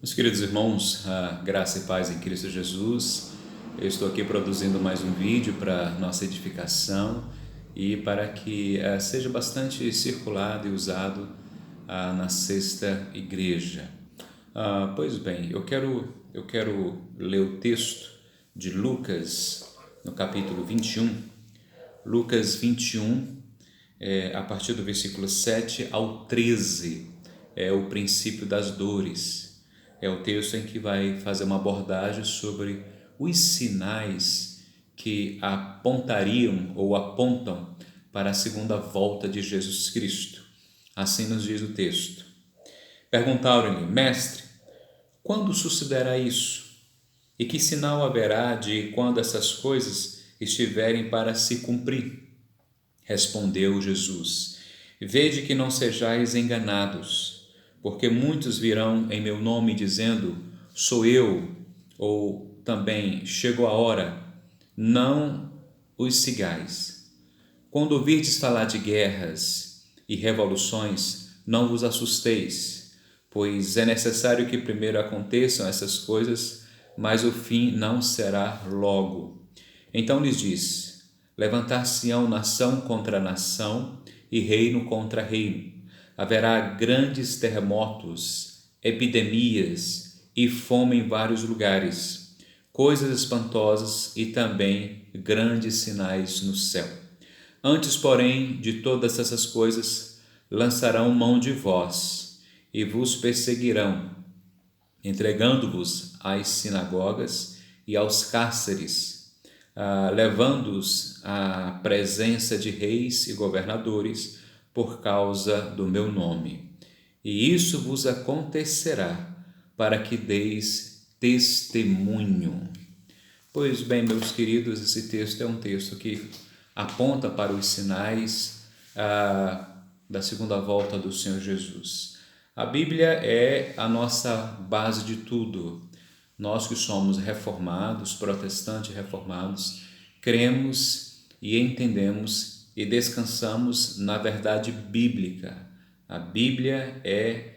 Meus queridos irmãos, a graça e paz em Cristo Jesus, eu estou aqui produzindo mais um vídeo para nossa edificação e para que seja bastante circulado e usado na sexta igreja. Pois bem, eu quero ler o texto de Lucas, no capítulo 21. Lucas 21, a partir do versículo 7 ao 13, é o princípio das dores. É o texto em que vai fazer uma abordagem sobre os sinais que apontariam ou apontam para a segunda volta de Jesus Cristo. Assim nos diz o texto. Perguntaram-lhe: Mestre, quando sucederá isso? E que sinal haverá de quando essas coisas estiverem para se cumprir? Respondeu Jesus: Vede que não sejais enganados, porque muitos virão em meu nome dizendo: Sou eu, ou também chegou a hora. Não os sigais. Quando ouvirdes falar de guerras e revoluções, não vos assusteis, pois é necessário que primeiro aconteçam essas coisas, mas o fim não será logo. Então lhes disse: Levantar-se-ão nação contra nação e reino contra reino. Haverá grandes terremotos, epidemias e fome em vários lugares, coisas espantosas e também grandes sinais no céu. Antes, porém, de todas essas coisas, lançarão mão de vós e vos perseguirão, entregando-vos às sinagogas e aos cárceres, levando-os à presença de reis e governadores por causa do meu nome. E isso vos acontecerá para que deis testemunho. Pois bem, meus queridos, esse texto é um texto que aponta para os sinais da segunda volta do Senhor Jesus. A Bíblia é a nossa base de tudo. Nós que somos reformados, protestantes reformados, cremos e entendemos e descansamos na verdade bíblica. A Bíblia é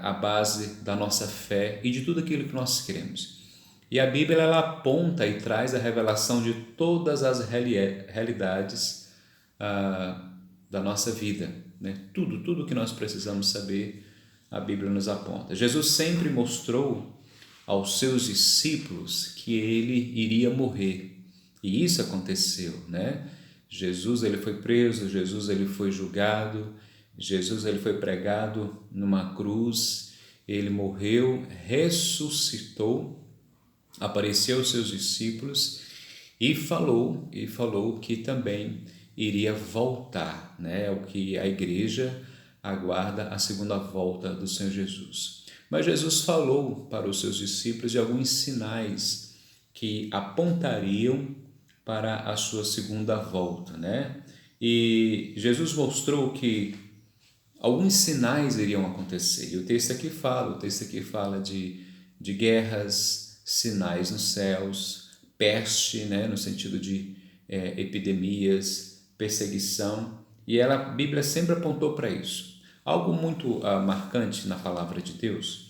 a base da nossa fé e de tudo aquilo que nós cremos. E a Bíblia ela aponta e traz a revelação de todas as realidades da nossa vida, né? Tudo que nós precisamos saber, a Bíblia nos aponta. Jesus sempre mostrou aos seus discípulos que ele iria morrer. E isso aconteceu, né? Jesus ele foi preso, Jesus ele foi julgado, Jesus ele foi pregado numa cruz, ele morreu, ressuscitou, apareceu aos seus discípulos e falou que também iria voltar, né? É o que a igreja aguarda, a segunda volta do Senhor Jesus. Mas Jesus falou para os seus discípulos de alguns sinais que apontariam para a sua segunda volta, né? E Jesus mostrou que alguns sinais iriam acontecer. E o texto aqui fala de guerras, sinais nos céus, peste, né, no sentido de epidemias, perseguição. E a Bíblia sempre apontou para isso. Algo muito marcante na palavra de Deus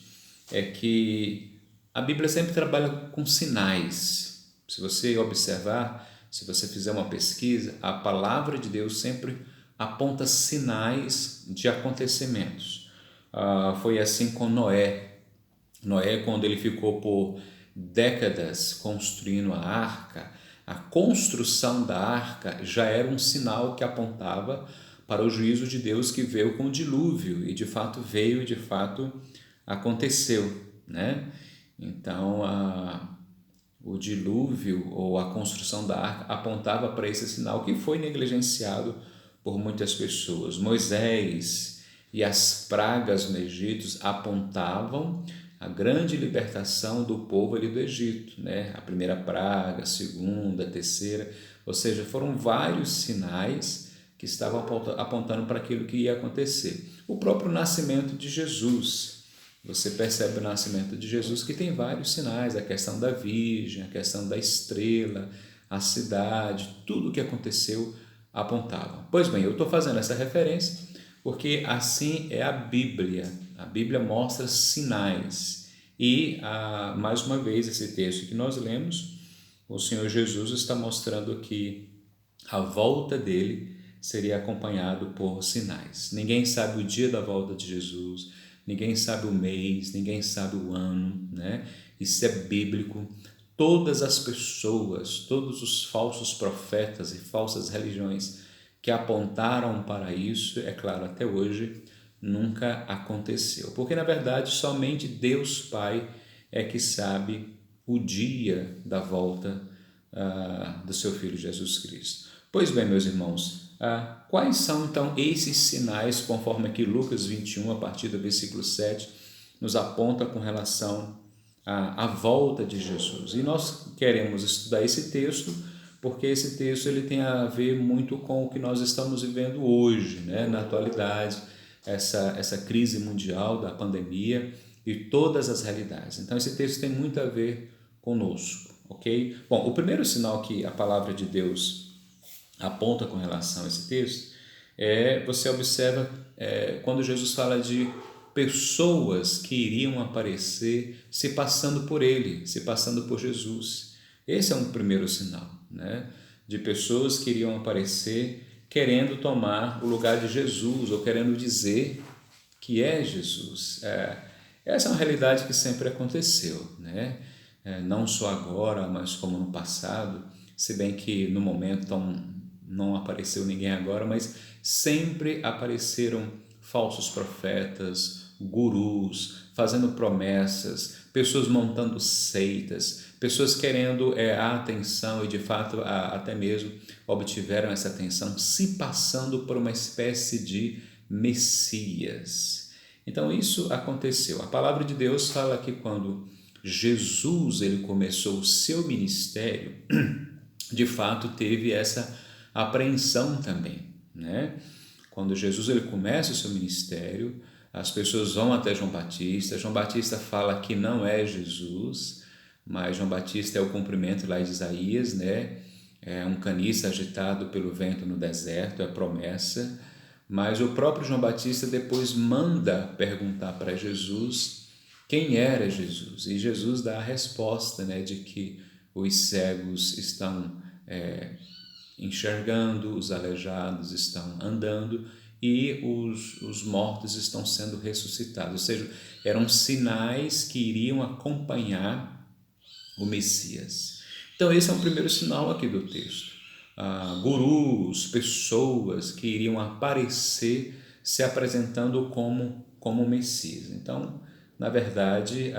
é que a Bíblia sempre trabalha com sinais. Se você observar, se você fizer uma pesquisa, a palavra de Deus sempre aponta sinais de acontecimentos. Foi assim com Noé. Noé, quando ele ficou por décadas construindo a arca, a construção da arca já era um sinal que apontava para o juízo de Deus que veio com o dilúvio, e de fato veio e de fato aconteceu, né? Então, o dilúvio ou a construção da arca apontava para esse sinal que foi negligenciado por muitas pessoas. Moisés e as pragas no Egito apontavam a grande libertação do povo ali do Egito, né? A primeira praga, a segunda, a terceira, ou seja, foram vários sinais que estavam apontando para aquilo que ia acontecer. O próprio nascimento de Jesus, você percebe o nascimento de Jesus que tem vários sinais, a questão da virgem, a questão da estrela, a cidade, tudo o que aconteceu apontava. Pois bem, eu estou fazendo essa referência porque assim é a Bíblia. A Bíblia mostra sinais. E, mais uma vez, esse texto que nós lemos, o Senhor Jesus está mostrando que a volta dele seria acompanhado por sinais. Ninguém sabe o dia da volta de Jesus, ninguém sabe o mês, ninguém sabe o ano, né? Isso é bíblico. Todas as pessoas, todos os falsos profetas e falsas religiões que apontaram para isso, é claro, até hoje nunca aconteceu. Porque, na verdade, somente Deus Pai é que sabe o dia da volta do seu Filho Jesus Cristo. Pois bem, meus irmãos, quais são então esses sinais, conforme aqui Lucas 21, a partir do versículo 7, nos aponta com relação à volta de Jesus? E nós queremos estudar esse texto porque esse texto ele tem a ver muito com o que nós estamos vivendo hoje, né? Na atualidade, essa crise mundial da pandemia e todas as realidades. Então esse texto tem muito a ver conosco, ok? Bom, o primeiro sinal que a palavra de Deus aponta com relação a esse texto você observa quando Jesus fala de pessoas que iriam aparecer se passando por ele, se passando por Jesus. Esse é um primeiro sinal, né? De pessoas que iriam aparecer querendo tomar o lugar de Jesus ou querendo dizer que é Jesus. Essa é uma realidade que sempre aconteceu, né? Não só agora, mas como no passado, se bem que no momento não apareceu ninguém agora, mas sempre apareceram falsos profetas, gurus, fazendo promessas, pessoas montando seitas, pessoas querendo a atenção e de fato até mesmo obtiveram essa atenção, se passando por uma espécie de Messias. Então isso aconteceu. A palavra de Deus fala que quando Jesus ele começou o seu ministério, de fato teve essa apreensão também, né? Quando Jesus ele começa o seu ministério, as pessoas vão até João Batista. João Batista fala que não é Jesus, mas João Batista é o cumprimento lá de Isaías, né? É um caniço agitado pelo vento no deserto, é a promessa. Mas o próprio João Batista depois manda perguntar para Jesus quem era Jesus. E Jesus dá a resposta, né, de que os cegos estão enxergando, os aleijados estão andando e os mortos estão sendo ressuscitados. Ou seja, eram sinais que iriam acompanhar o Messias. Então esse é um primeiro sinal aqui do texto. Gurus, pessoas que iriam aparecer se apresentando como Messias. Então, na verdade,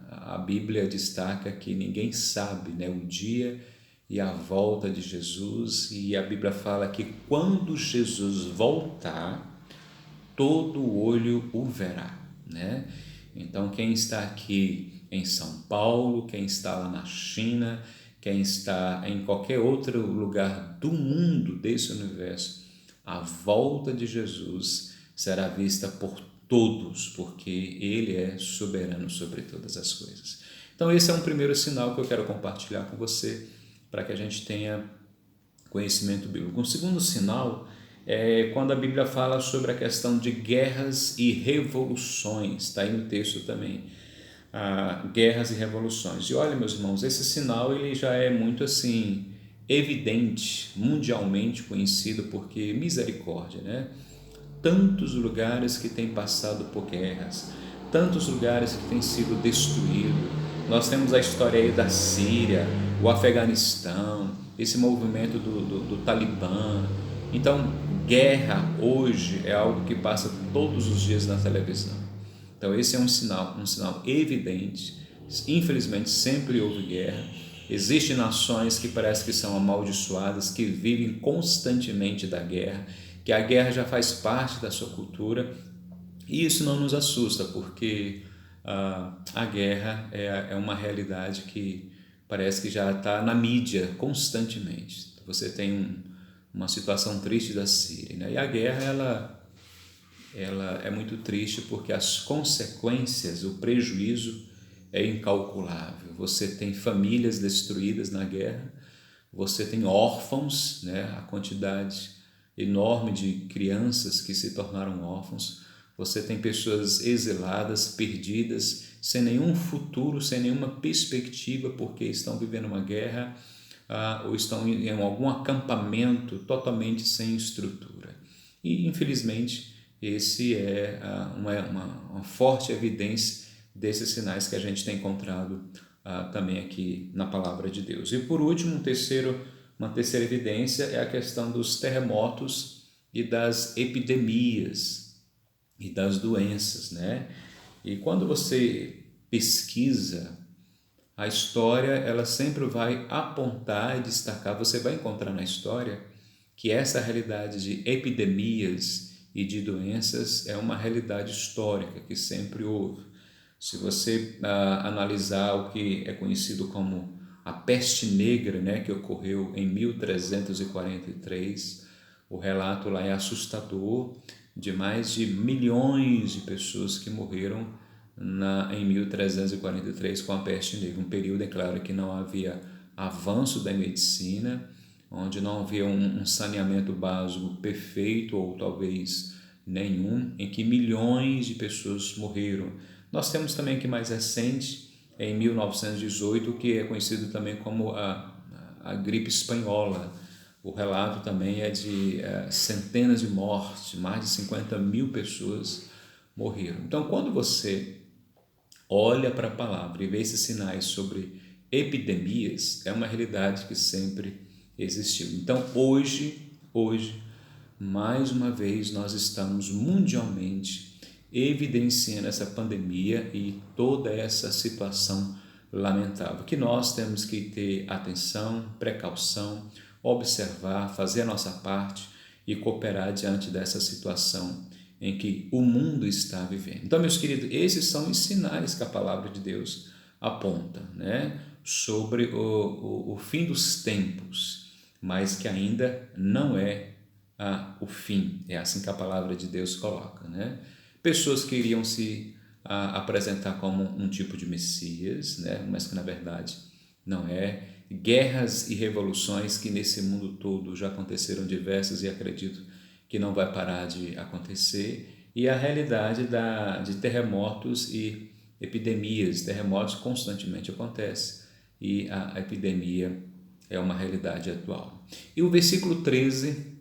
a Bíblia destaca que ninguém sabe, né, o dia e a volta de Jesus, e a Bíblia fala que quando Jesus voltar, todo olho o verá, né? Então, quem está aqui em São Paulo, quem está lá na China, quem está em qualquer outro lugar do mundo, desse universo, a volta de Jesus será vista por todos, porque Ele é soberano sobre todas as coisas. Então, esse é um primeiro sinal que eu quero compartilhar com você, para que a gente tenha conhecimento bíblico. Um segundo sinal é quando a Bíblia fala sobre a questão de guerras e revoluções, está aí no texto também, guerras e revoluções. E olha, meus irmãos, esse sinal ele já é muito assim evidente, mundialmente conhecido, porque misericórdia, né? Tantos lugares que têm passado por guerras, tantos lugares que têm sido destruídos. Nós temos a história aí da Síria, o Afeganistão, esse movimento do Talibã. Então, guerra hoje é algo que passa todos os dias na televisão. Então, esse é um sinal evidente. Infelizmente, sempre houve guerra. Existem nações que parece que são amaldiçoadas, que vivem constantemente da guerra, que a guerra já faz parte da sua cultura, e isso não nos assusta, porque a guerra é uma realidade que parece que já está na mídia constantemente. Você tem uma situação triste da Síria, né? E a guerra ela é muito triste porque as consequências, o prejuízo é incalculável. Você tem famílias destruídas na guerra, você tem órfãos, né? A quantidade enorme de crianças que se tornaram órfãos. você tem pessoas exiladas, perdidas, sem nenhum futuro, sem nenhuma perspectiva, porque estão vivendo uma guerra, ou estão em algum acampamento totalmente sem estrutura. E, infelizmente, esse é uma forte evidência desses sinais que a gente tem encontrado também aqui na Palavra de Deus. E, por último, uma terceira evidência é a questão dos terremotos e das epidemias e das doenças, né? E quando você pesquisa a história, ela sempre vai apontar e destacar, você vai encontrar na história que essa realidade de epidemias e de doenças é uma realidade histórica que sempre houve. Se você analisar o que é conhecido como a peste negra, né, que ocorreu em 1343, o relato lá é assustador, de mais de milhões de pessoas que morreram em 1343 com a peste negra, um período, é claro, que não havia avanço da medicina, onde não havia um saneamento básico perfeito ou talvez nenhum, em que milhões de pessoas morreram. Nós temos também aqui mais recente, em 1918, que é conhecido também como a gripe espanhola. O relato também é de centenas de mortes, mais de 50 mil pessoas morreram. Então, quando você olha para a palavra e vê esses sinais sobre epidemias, é uma realidade que sempre existiu. Então, hoje, mais uma vez, nós estamos mundialmente evidenciando essa pandemia e toda essa situação lamentável, que nós temos que ter atenção, precaução, observar, fazer a nossa parte e cooperar diante dessa situação em que o mundo está vivendo. Então, meus queridos, esses são os sinais que a palavra de Deus aponta, né, sobre o fim dos tempos, mas que ainda não é o fim, é assim que a palavra de Deus coloca, né? Pessoas que iriam se apresentar como um tipo de Messias, né, mas que na verdade não é. Guerras e revoluções que nesse mundo todo já aconteceram diversas e acredito que não vai parar de acontecer, e a realidade de terremotos e epidemias. Terremotos constantemente acontecem e a epidemia é uma realidade atual. E o versículo 13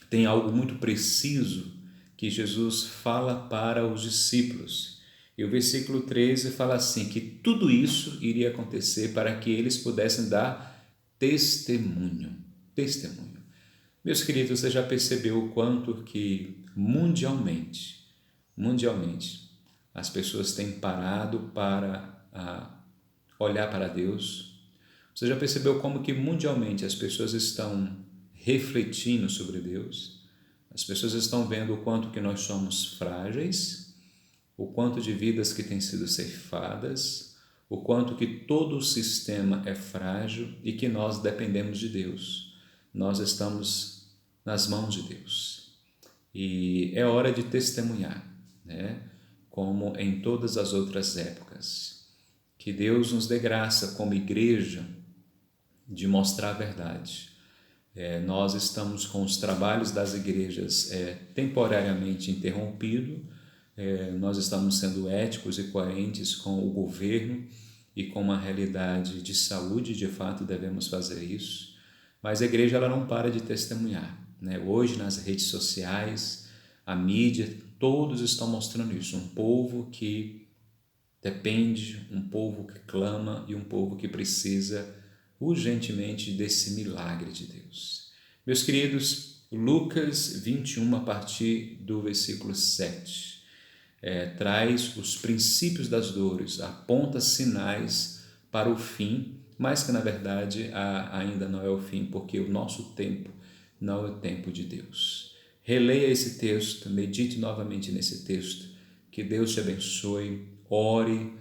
tem algo muito preciso que Jesus fala para os discípulos. E o versículo 13 fala assim, que tudo isso iria acontecer para que eles pudessem dar testemunho. Testemunho. Meus queridos, você já percebeu o quanto que mundialmente, as pessoas têm parado para olhar para Deus? Você já percebeu como que mundialmente as pessoas estão refletindo sobre Deus? As pessoas estão vendo o quanto que nós somos frágeis, o quanto de vidas que têm sido ceifadas, o quanto que todo o sistema é frágil e que nós dependemos de Deus. Nós estamos nas mãos de Deus e é hora de testemunhar, né? Como em todas as outras épocas. Que Deus nos dê graça como igreja de mostrar a verdade. Nós estamos com os trabalhos das igrejas temporariamente interrompidos, nós estamos sendo éticos e coerentes com o governo e com uma realidade de saúde, de fato devemos fazer isso, mas a igreja ela não para de testemunhar, né? Hoje nas redes sociais, a mídia, todos estão mostrando isso, um povo que depende, um povo que clama e um povo que precisa urgentemente desse milagre de Deus. Meus queridos, Lucas 21, a partir do versículo 7, traz os princípios das dores, aponta sinais para o fim, mas que na verdade ainda não é o fim, porque o nosso tempo não é o tempo de Deus. Releia esse texto, medite novamente nesse texto, que Deus te abençoe, ore,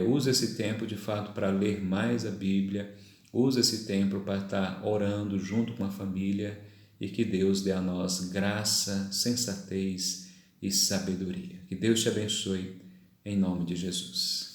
use esse tempo de fato para ler mais a Bíblia, use esse tempo para estar orando junto com a família e que Deus dê a nós graça, sensatez e sabedoria. Que Deus te abençoe em nome de Jesus.